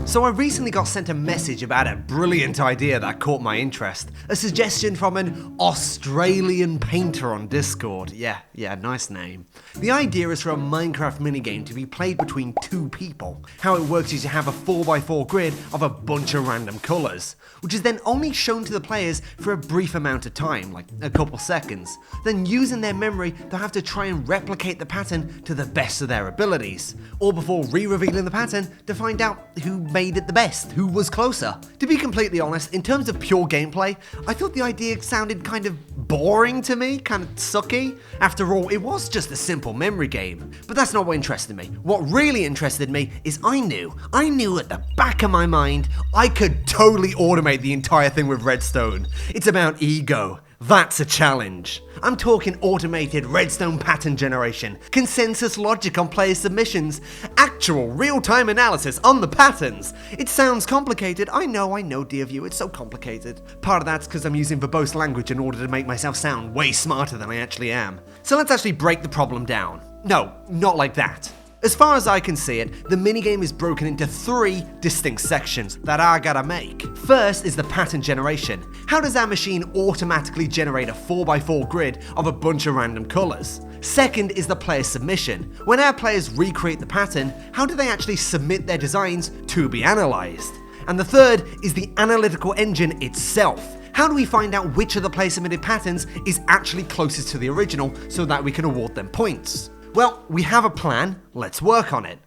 So I recently got sent a message about a brilliant idea that caught my interest. A suggestion from an Australian painter on Discord. Yeah, nice name. The idea is for a Minecraft minigame to be played between two people. How it works is you have a 4x4 grid of a bunch of random colours, which is then only shown to the players for a brief amount of time, like a couple seconds. Then using their memory, they'll have to try and replicate the pattern to the best of their abilities, all before re-revealing the pattern to find out who made it the best, who was closer. To be completely honest, in terms of pure gameplay, I thought the idea sounded kind of boring to me, kind of sucky. After all, it was just a simple memory game. But that's not what interested me. What really interested me is I knew at the back of my mind, I could totally automate the entire thing with redstone. It's about ego. That's a challenge. I'm talking automated redstone pattern generation, consensus logic on player submissions, actual real-time analysis on the patterns. It sounds complicated. I know, dear viewer, it's so complicated. Part of that's because I'm using verbose language in order to make myself sound way smarter than I actually am. So let's actually break the problem down. No, not like that. As far as I can see it, the minigame is broken into 3 distinct sections that I gotta make. First is the pattern generation. How does our machine automatically generate a 4x4 grid of a bunch of random colours? Second is the player submission. When our players recreate the pattern, how do they actually submit their designs to be analysed? And the third is the analytical engine itself. How do we find out which of the player submitted patterns is actually closest to the original so that we can award them points? Well, we have a plan, let's work on it.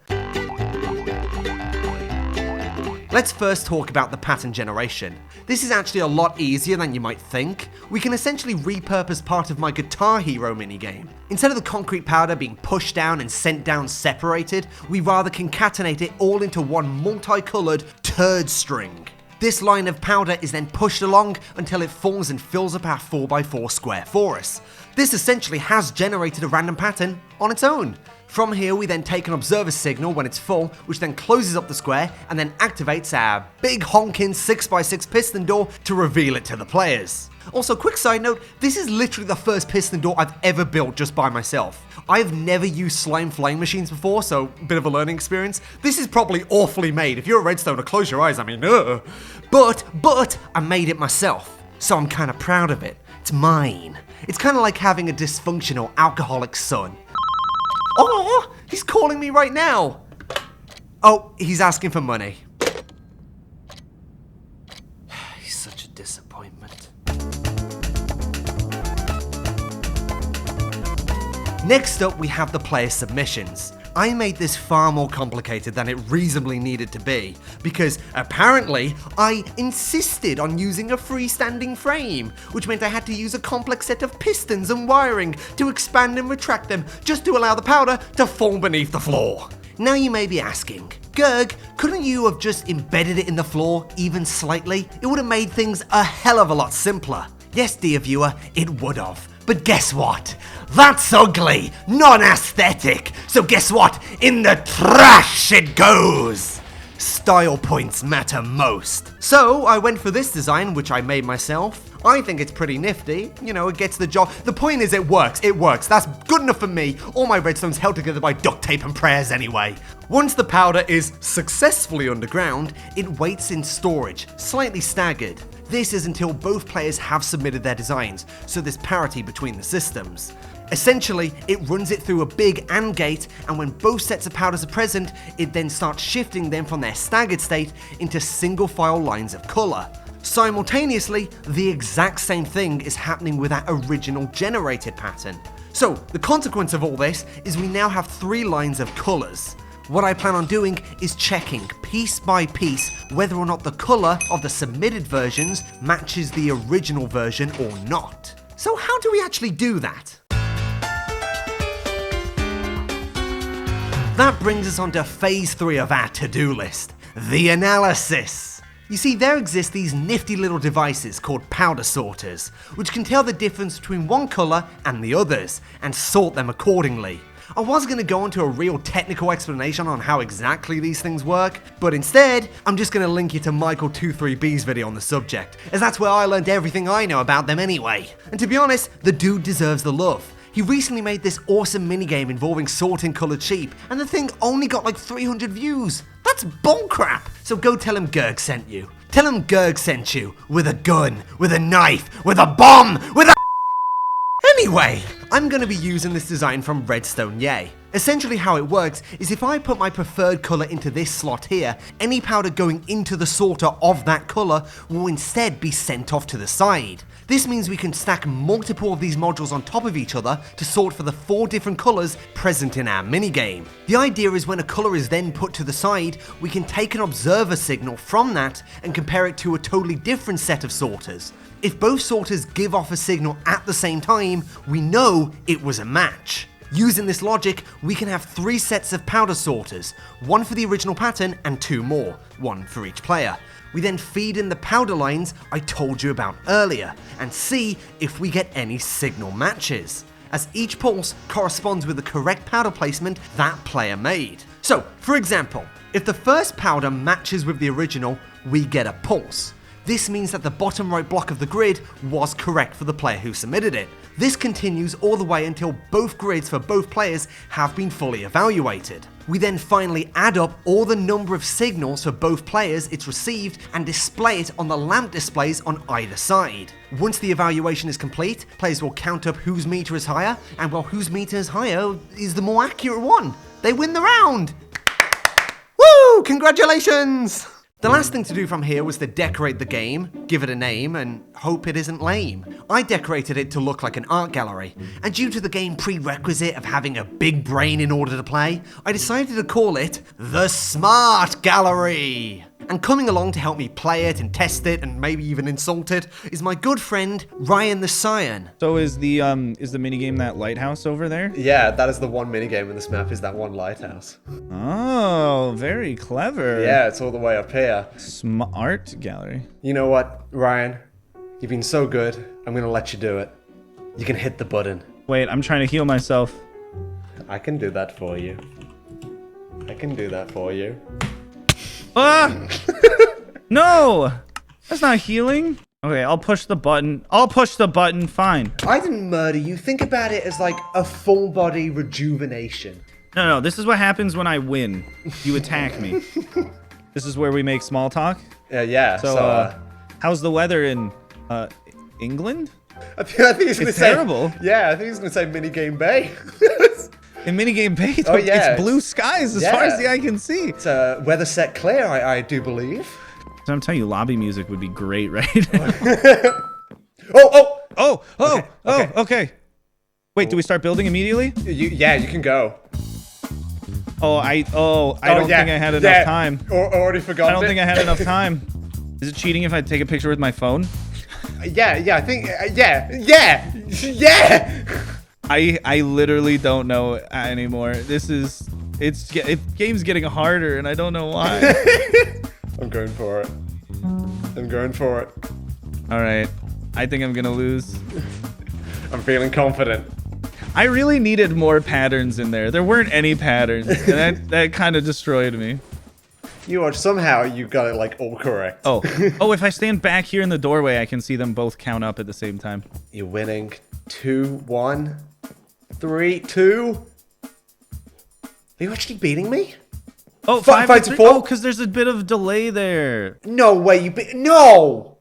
Let's first talk about the pattern generation. This is actually a lot easier than you might think. We can essentially repurpose part of my Guitar Hero minigame. Instead of the concrete powder being pushed down and sent down separated, we rather concatenate it all into one multicoloured turd string. This line of powder is then pushed along until it falls and fills up our 4x4 square for us. This essentially has generated a random pattern on its own. From here we then take an observer signal when it's full, which then closes up the square and then activates our big honking 6x6 piston door to reveal it to the players. Also, quick side note, this is literally the first piston door I've ever built just by myself. I've never used slime flying machines before, so a bit of a learning experience. This is probably awfully made. If you're a redstoner, close your eyes, But I made it myself, so I'm kind of proud of it. It's mine. It's kind of like having a dysfunctional alcoholic son. Oh, he's calling me right now. Oh, he's asking for money. He's such a disappointment. Next up, we have the player submissions. I made this far more complicated than it reasonably needed to be, because apparently I insisted on using a freestanding frame, which meant I had to use a complex set of pistons and wiring to expand and retract them just to allow the powder to fall beneath the floor. Now you may be asking, Gerg, couldn't you have just embedded it in the floor even slightly? It would have made things a hell of a lot simpler. Yes, dear viewer, it would have. But guess what? That's ugly, non-aesthetic. So guess what? In the trash it goes. Style points matter most. So I went for this design, which I made myself. I think it's pretty nifty. You know, it gets the job. The point is it works. That's good enough for me. All my redstone's held together by duct tape and prayers anyway. Once the powder is successfully underground, it waits in storage, slightly staggered. This is until both players have submitted their designs, so there's parity between the systems. Essentially, it runs it through a big AND gate, and when both sets of powders are present, it then starts shifting them from their staggered state into single file lines of colour. Simultaneously, the exact same thing is happening with our original generated pattern. So, the consequence of all this is we now have 3 lines of colours. What I plan on doing is checking piece by piece whether or not the colour of the submitted versions matches the original version or not. So how do we actually do that? That brings us on to phase 3 of our to-do list, the analysis. You see, there exist these nifty little devices called powder sorters, which can tell the difference between one colour and the others, and sort them accordingly. I was going to go into a real technical explanation on how exactly these things work, but instead, I'm just going to link you to Michael23B's video on the subject, as that's where I learned everything I know about them anyway. And to be honest, the dude deserves the love. He recently made this awesome minigame involving sorting coloured sheep, and the thing only got like 300 views. That's bullcrap. So go tell him Gerg sent you. Tell him Gerg sent you with a gun, with a knife, with a bomb, with a... Anyway, I'm going to be using this design from Redstone Yay. Essentially how it works is if I put my preferred colour into this slot here, any powder going into the sorter of that colour will instead be sent off to the side. This means we can stack multiple of these modules on top of each other to sort for the 4 different colours present in our minigame. The idea is when a colour is then put to the side, we can take an observer signal from that and compare it to a totally different set of sorters. If both sorters give off a signal at the same time, we know it was a match. Using this logic, we can have 3 sets of powder sorters, 1 for the original pattern and 2 more, 1 for each player. We then feed in the powder lines I told you about earlier, and see if we get any signal matches, as each pulse corresponds with the correct powder placement that player made. So, for example, if the first powder matches with the original, we get a pulse. This means that the bottom right block of the grid was correct for the player who submitted it. This continues all the way until both grids for both players have been fully evaluated. We then finally add up all the number of signals for both players it's received and display it on the lamp displays on either side. Once the evaluation is complete, players will count up whose meter is higher, and well, whose meter is higher is the more accurate one. They win the round! Woo! Congratulations! The last thing to do from here was to decorate the game, give it a name, and hope it isn't lame. I decorated it to look like an art gallery, and due to the game prerequisite of having a big brain in order to play, I decided to call it the Smart Gallery. And coming along to help me play it and test it and maybe even insult it is my good friend Ryan the Cyan. So is the minigame that lighthouse over there? Yeah, that is the one minigame in this map, is that one lighthouse. Oh, very clever. Yeah, it's all the way up here. Smart gallery. You know what, Ryan? You've been so good, I'm gonna let you do it. You can hit the button. Wait, I'm trying to heal myself. I can do that for you. I can do that for you. Ah! No! That's not healing. Okay, I'll push the button. I'll push the button, fine. I didn't murder you. Think about it as like a full body rejuvenation. No, this is what happens when I win. You attack me. This is where we make small talk? Yeah. So, how's the weather in, England? I think he's gonna say, terrible. Yeah, I think he's gonna say Minigame Bay. In Minigame Bay, yeah, it's blue skies as far as the eye can see. It's weather set clear, I do believe. So I'm telling you, lobby music would be great, right? Okay. Wait, do we start building immediately? Yeah, you can go. I don't think I had enough time. Already forgot. I don't think I had enough time. Is it cheating if I take a picture with my phone? Yeah, I think, yeah. I literally don't know anymore. Game's getting harder and I don't know why. I'm going for it. All right, I think I'm gonna lose. I'm feeling confident. I really needed more patterns in there. There weren't any patterns, and that kind of destroyed me. Somehow you got it like all correct. Oh, if I stand back here in the doorway, I can see them both count up at the same time. You're winning. 2, 1, 3, 2. Are you actually beating me? Oh, 5 to 4. Oh, because there's a bit of delay there. No way, no.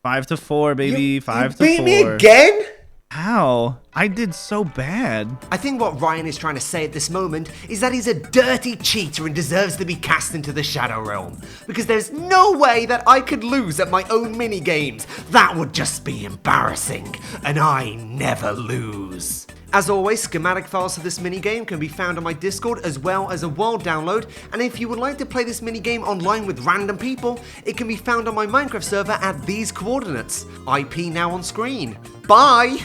5 to 4, baby. 5 to 4. You beat me again? How? I did so bad. I think what Ryan is trying to say at this moment is that he's a dirty cheater and deserves to be cast into the Shadow Realm. Because there's no way that I could lose at my own mini-games. That would just be embarrassing. And I never lose. As always, schematic files for this minigame can be found on my Discord as well as a world download, and if you would like to play this minigame online with random people, it can be found on my Minecraft server at these coordinates. IP now on screen. Bye!